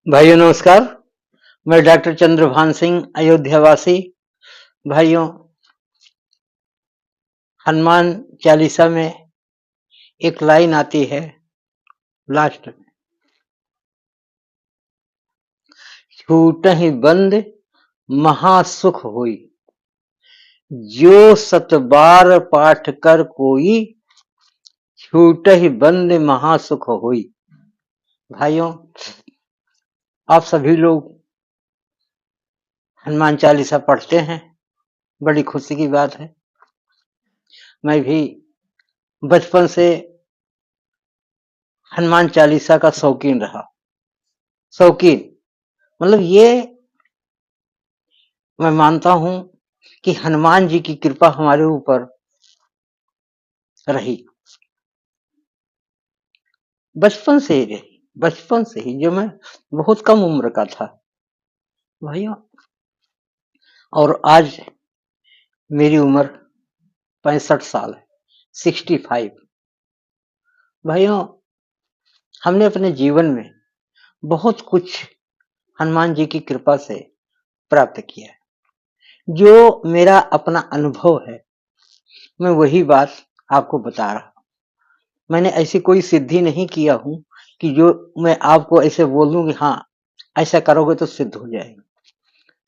भाइयों नमस्कार। मैं डॉक्टर चंद्रभान सिंह, अयोध्या वासी। भाइयों, हनुमान चालीसा में एक लाइन आती है लास्ट में, छूटहि बंद महासुख होई, जो सत बार पाठ कर कोई, छूटहि बंद महासुख होई। भाइयों, आप सभी लोग हनुमान चालीसा पढ़ते हैं, बड़ी खुशी की बात है। मैं भी बचपन से हनुमान चालीसा का शौकीन रहा। शौकीन मतलब ये मैं मानता हूं कि हनुमान जी की कृपा हमारे ऊपर रही, बचपन से ही रही। बचपन से ही, जब मैं बहुत कम उम्र का था भाइयों, और आज मेरी उम्र 65 साल है, 65। भाइयों, हमने अपने जीवन में बहुत कुछ हनुमान जी की कृपा से प्राप्त किया है। जो मेरा अपना अनुभव है, मैं वही बात आपको बता रहा हूं। मैंने ऐसी कोई सिद्धि नहीं किया हूं कि जो मैं आपको ऐसे बोल दूं कि हाँ ऐसा करोगे तो सिद्ध हो जाएगा।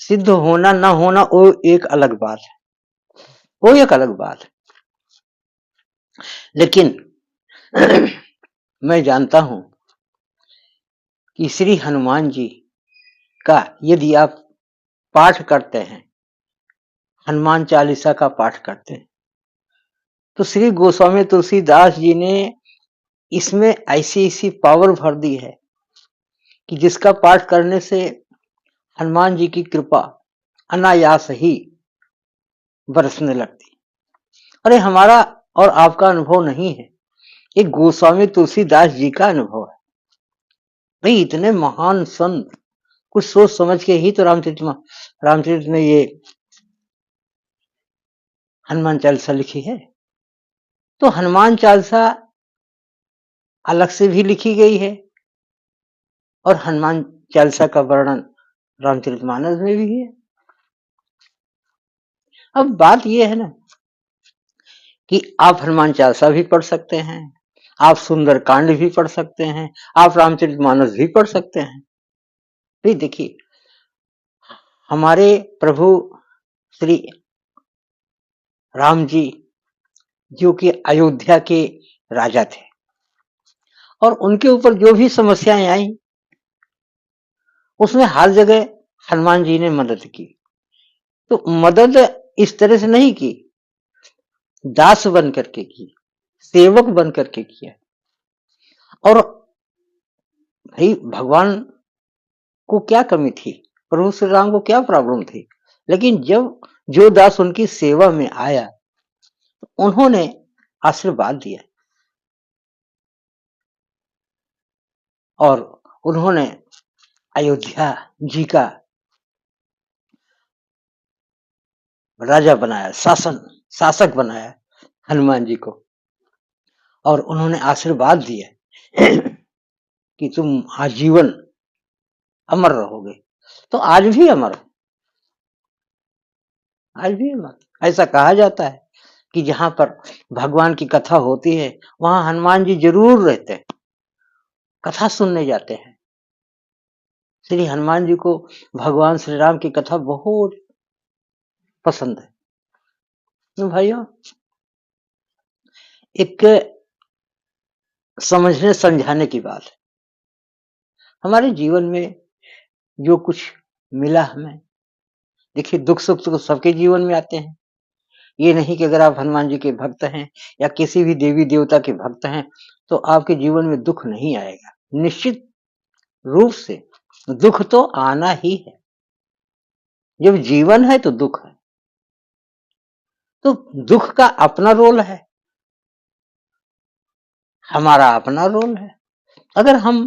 सिद्ध होना ना होना वो एक अलग बात है, वो एक अलग बात है। लेकिन मैं जानता हूं कि श्री हनुमान जी का यदि आप पाठ करते हैं, हनुमान चालीसा का पाठ करते हैं, तो श्री गोस्वामी तुलसीदास जी ने इसमें ऐसी ऐसी पावर भर दी है कि जिसका पाठ करने से हनुमान जी की कृपा अनायास ही बरसने लगती। अरे हमारा और आपका अनुभव नहीं है, एक गोस्वामी तुलसीदास जी का अनुभव है। भाई, इतने महान संत कुछ सोच समझ के ही तो रामचरित में ये हनुमान चालीसा लिखी है। तो हनुमान चालीसा अलग से भी लिखी गई है और हनुमान चालीसा का वर्णन रामचरितमानस में भी है। अब बात यह है ना कि आप हनुमान चालीसा भी पढ़ सकते हैं, आप सुंदरकांड भी पढ़ सकते हैं, आप रामचरितमानस भी पढ़ सकते हैं। भाई देखिए, हमारे प्रभु श्री राम जी जो कि अयोध्या के राजा थे, और उनके ऊपर जो भी समस्याएं आई उसमें हर जगह हनुमान जी ने मदद की। तो मदद इस तरह से नहीं की, दास बन करके की, सेवक बन करके किया। और भाई भगवान को क्या कमी थी, प्रभु श्री राम को क्या प्रॉब्लम थी, लेकिन जब जो दास उनकी सेवा में आया उन्होंने आशीर्वाद दिया और उन्होंने अयोध्या जी का राजा बनाया, शासक बनाया हनुमान जी को, और उन्होंने आशीर्वाद दिया कि तुम आजीवन अमर रहोगे। तो आज भी अमर, आज भी अमर। ऐसा कहा जाता है कि जहां पर भगवान की कथा होती है वहां हनुमान जी जरूर रहते हैं, कथा सुनने जाते हैं। श्री हनुमान जी को भगवान श्री राम की कथा बहुत पसंद है। तो भाइयों, एक समझने समझाने की बात है। हमारे जीवन में जो कुछ मिला हमें, देखिए दुख सुख तो सबके जीवन में आते हैं। ये नहीं कि अगर आप हनुमान जी के भक्त हैं या किसी भी देवी देवता के भक्त हैं तो आपके जीवन में दुख नहीं आएगा। निश्चित रूप से दुख तो आना ही है, जब जीवन है तो दुख है। तो दुख का अपना रोल है, हमारा अपना रोल है। अगर हम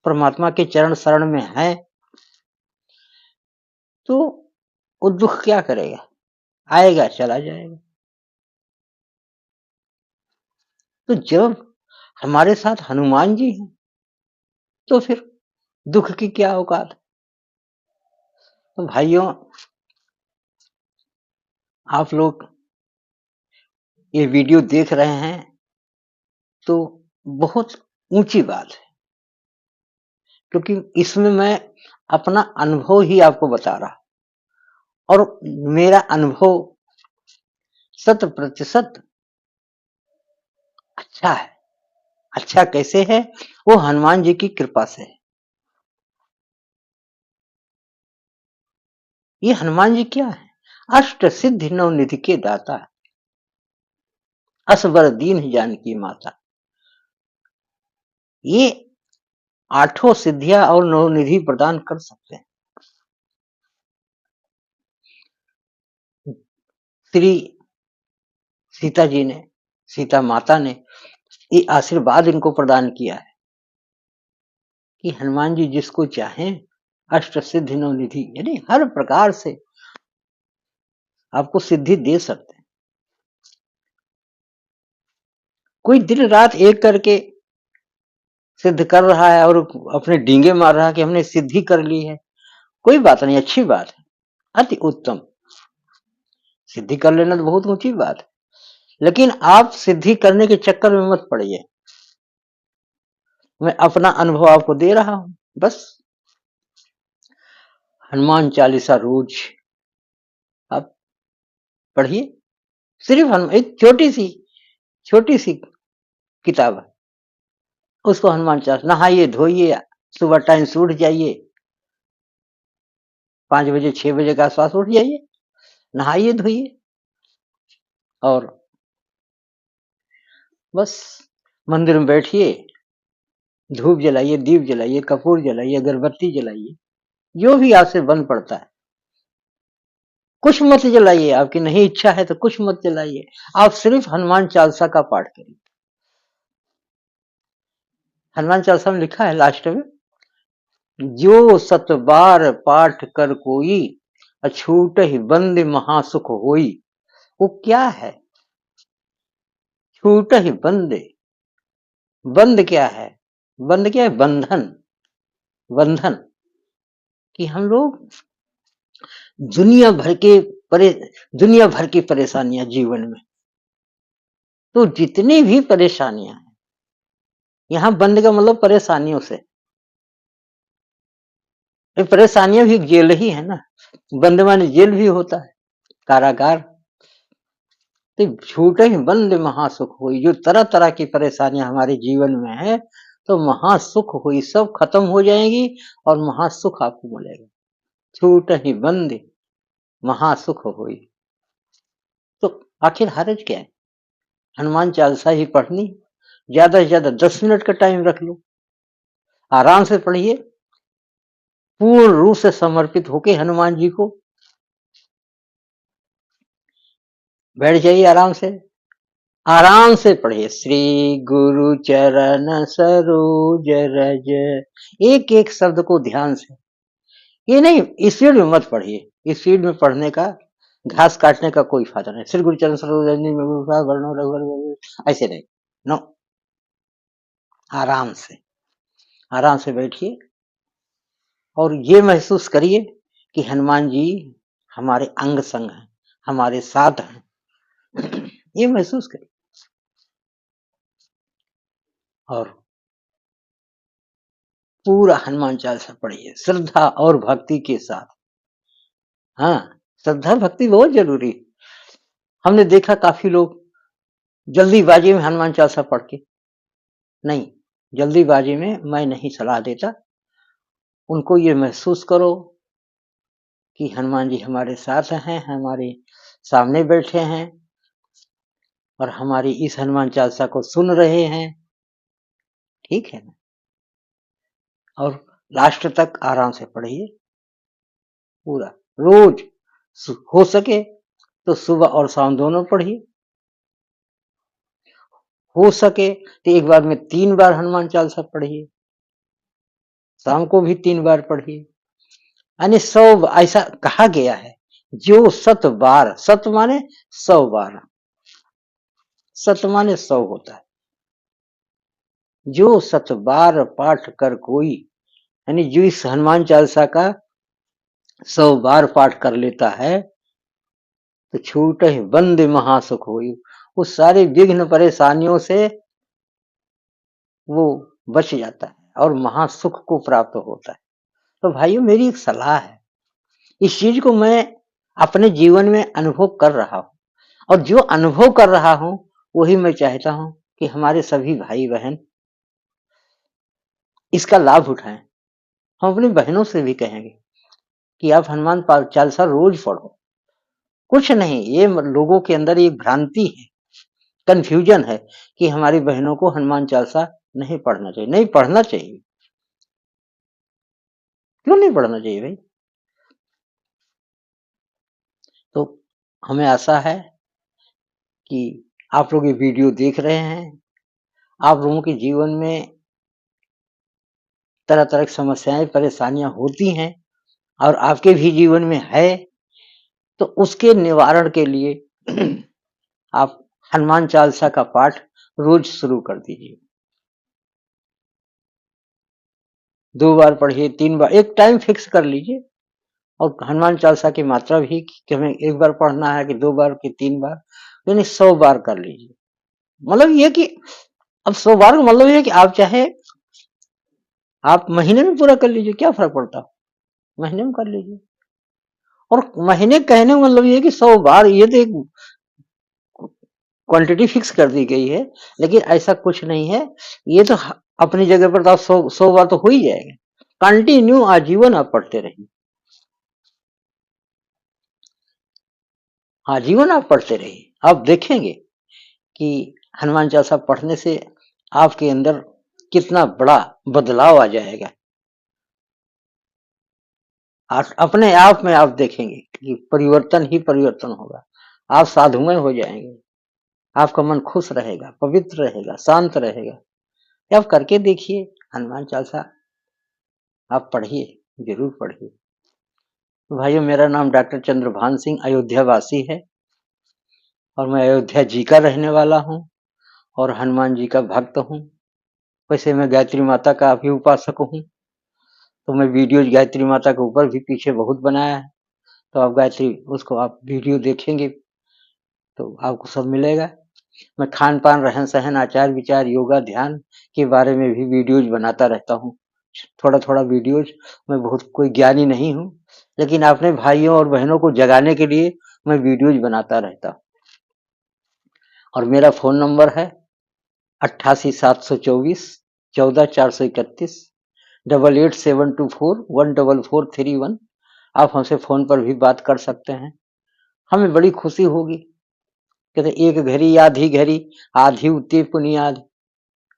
परमात्मा के चरण शरण में हैं तो वो दुख क्या करेगा, आएगा चला जाएगा। तो जब हमारे साथ हनुमान जी हैं तो फिर दुख की क्या औकात। तो भाइयों, आप लोग ये वीडियो देख रहे हैं तो बहुत ऊंची बात है, क्योंकि इसमें मैं अपना अनुभव ही आपको बता रहा, और मेरा अनुभव 100% अच्छा है। अच्छा कैसे है? वो हनुमान जी की कृपा से है। ये हनुमान जी क्या है? अष्ट सिद्धि नव निधि के दाता, असबर दीन जानकी माता। ये आठों सिद्धियां और नव निधि प्रदान कर सकते हैं। श्री सीता जी ने, सीता माता ने ये आशीर्वाद इनको प्रदान किया है कि हनुमान जी जिसको चाहें अष्ट सिद्धि नव निधि, यानी हर प्रकार से आपको सिद्धि दे सकते हैं। कोई दिन रात एक करके सिद्ध कर रहा है और अपने डींगे मार रहा है कि हमने सिद्धि कर ली है, कोई बात नहीं, अच्छी बात है, अति उत्तम। सिद्धि कर लेना तो बहुत ऊंची बात है, लेकिन आप सिद्धि करने के चक्कर में मत पड़िए। मैं अपना अनुभव आपको दे रहा हूं बस। हनुमान चालीसा रोज आप पढ़िए। सिर्फ एक छोटी सी किताब है, उसको हनुमान चालीसा, नहाइए धोइए, सुबह टाइम से उठ जाइए, 5 बजे 6 बजे के आसपास उठ जाइए, नहाइए धोइए, और बस मंदिर में बैठिए, धूप जलाइए, दीप जलाइए, कपूर जलाइए, अगरबत्ती जलाइए, जो भी आपसे बन पड़ता है। कुछ मत जलाइए, आपकी नहीं इच्छा है तो कुछ मत जलाइए, आप सिर्फ हनुमान चालीसा का पाठ करिए। हनुमान चालीसा में लिखा है लास्ट में, जो 7 बार पाठ कर कोई, अछूट ही बंद महासुख होई। वो क्या है? छूट ही बंद। बंद क्या है? बंद क्या है? बंधन। बंधन कि हम लोग दुनिया भर के परे दुनिया भर की परेशानियां जीवन में, तो जितनी भी परेशानियां हैं, यहां बंद का मतलब परेशानियों से। ये परेशानियां भी एक जेल ही है ना, बंद माने जेल भी होता है, कारागार। तो झूठे ही बंद महासुख हुई, जो तरह तरह की परेशानियां हमारे जीवन में है, तो महासुख हुई, सब खत्म हो जाएंगी और महासुख आपको मिलेगा। छूट ही बंद महासुख हुई। तो आखिर हर्ज क्या है? हनुमान चालीसा ही पढ़नी, ज्यादा से ज्यादा 10 मिनट का टाइम रख लो, आराम से पढ़िए, पूर्ण रूप से समर्पित होके हनुमान जी को बैठ जाइए, आराम से पढ़िए। श्री गुरु चरण सरोज रज, एक एक शब्द को ध्यान से। ये नहीं स्पीड में मत पढ़िए, स्पीड में पढ़ने का, घास काटने का कोई फायदा नहीं। श्री गुरु चरण सरोज रज, ऐसे नहीं, नो, आराम से, आराम से बैठिए और ये महसूस करिए कि हनुमान जी हमारे अंग संग हैं, हमारे साथ हैं। ये महसूस करिए और पूरा हनुमान चालीसा पढ़िए श्रद्धा और भक्ति के साथ। हाँ, श्रद्धा भक्ति बहुत जरूरी है। हमने देखा काफी लोग जल्दीबाजी में हनुमान चालीसा पढ़ के, नहीं, जल्दीबाजी में मैं नहीं सलाह देता। उनको ये महसूस करो कि हनुमान जी हमारे साथ हैं, हमारे सामने बैठे हैं और हमारी इस हनुमान चालीसा को सुन रहे हैं, ठीक है ना? और लास्ट तक आराम से पढ़िए पूरा, रोज हो सके तो सुबह और शाम दोनों पढ़िए, हो सके तो एक बार में 3 बार हनुमान चालीसा पढ़िए, शाम को भी 3 बार पढ़िए। यानी 100, ऐसा कहा गया है, जो 7 बार, सत माने 100 बार, सत माने 100 होता है, जो 7 बार पाठ कर कोई, यानी जो इस हनुमान चालीसा का 100 बार पाठ कर लेता है तो छूटे बंद महासुख होई, उस सारे विघ्न परेशानियों से वो बच जाता है और महासुख को प्राप्त होता है। तो भाइयों, मेरी एक सलाह है, इस चीज को मैं अपने जीवन में अनुभव कर रहा हूं, और जो अनुभव कर रहा हूं वही मैं चाहता हूं कि हमारे सभी भाई बहन इसका लाभ उठाएं। हम अपनी बहनों से भी कहेंगे कि आप हनुमान चालीसा रोज पढ़ो। कुछ नहीं, ये लोगों के अंदर एक भ्रांति है, कंफ्यूजन है कि हमारी बहनों को हनुमान चालीसा नहीं पढ़ना चाहिए। नहीं पढ़ना चाहिए, क्यों नहीं पढ़ना चाहिए भाई? तो हमें आशा है कि आप लोग ये वीडियो देख रहे हैं, आप लोगों के जीवन में तरह तरह की समस्याएं परेशानियां होती हैं और आपके भी जीवन में है, तो उसके निवारण के लिए आप हनुमान चालीसा का पाठ रोज शुरू कर दीजिए। 2 बार पढ़िए, 3 बार, एक टाइम फिक्स कर लीजिए। और हनुमान चालीसा की मात्रा भी कि हमें 1 बार पढ़ना है कि 2 बार कि 3 बार, यानी 100 बार कर लीजिए। मतलब ये कि अब 100 बार का मतलब ये है कि आप चाहे आप महीने में पूरा कर लीजिए, क्या फर्क पड़ता, महीने में कर लीजिए। और महीने कहने का मतलब ये है कि 100 बार, ये तो एक क्वांटिटी फिक्स कर दी गई है, लेकिन ऐसा कुछ नहीं है। ये तो अपनी जगह पर तो आप 100 बार तो हो ही जाएगा। कंटिन्यू आजीवन आप पढ़ते रहिए, आजीवन आप पढ़ते रहिए। आप देखेंगे कि हनुमान चालीसा पढ़ने से आपके अंदर कितना बड़ा बदलाव आ जाएगा। अपने आप में आप देखेंगे कि परिवर्तन ही परिवर्तन होगा। आप साधुमय हो जाएंगे, आपका मन खुश रहेगा, पवित्र रहेगा, शांत रहेगा। आप करके देखिए, हनुमान चालीसा आप पढ़िए, जरूर पढ़िए। तो भाइयों, मेरा नाम डॉक्टर चंद्रभान सिंह अयोध्या वासी है और मैं अयोध्या जी का रहने वाला हूँ और हनुमान जी का भक्त हूँ। वैसे मैं गायत्री माता का भी उपासक हूँ, तो मैं वीडियो गायत्री माता के ऊपर भी पीछे बहुत बनाया है। तो आप गायत्री उसको आप वीडियो देखेंगे तो आपको सब मिलेगा। मैं खान पान, रहन सहन, आचार विचार, योगा, ध्यान के बारे में भी वीडियोज बनाता रहता हूँ। थोड़ा थोड़ा वीडियोज। मैं बहुत कोई ज्ञानी नहीं हूँ, लेकिन अपने भाइयों और बहनों को जगाने के लिए मैं वीडियोज बनाता रहता हूँ। और मेरा फोन नंबर है 88 724 14 431, 88 724 14431। आप हमसे फोन पर भी बात कर सकते हैं, हमें बड़ी खुशी होगी। कहते एक घड़ी आधी घड़ी, आधी उतनी पुनियाद,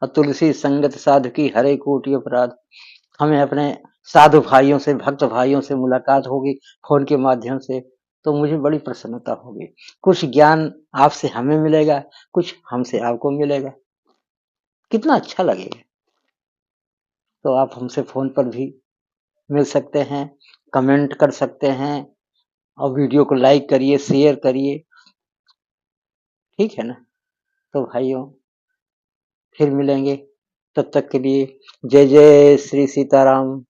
और तुलसी संगत साधु की हरे कोटि अपराध। हमें अपने साधु भाइयों से, भक्त भाइयों से मुलाकात होगी फोन के माध्यम से, तो मुझे बड़ी प्रसन्नता होगी। कुछ ज्ञान आपसे हमें मिलेगा, कुछ हमसे आपको मिलेगा, कितना अच्छा लगेगा। तो आप हमसे फोन पर भी मिल सकते हैं, कमेंट कर सकते हैं, और वीडियो को लाइक करिए, शेयर करिए, ठीक है ना? तो भाइयों, फिर मिलेंगे, तब तक के लिए जय जय श्री सीताराम।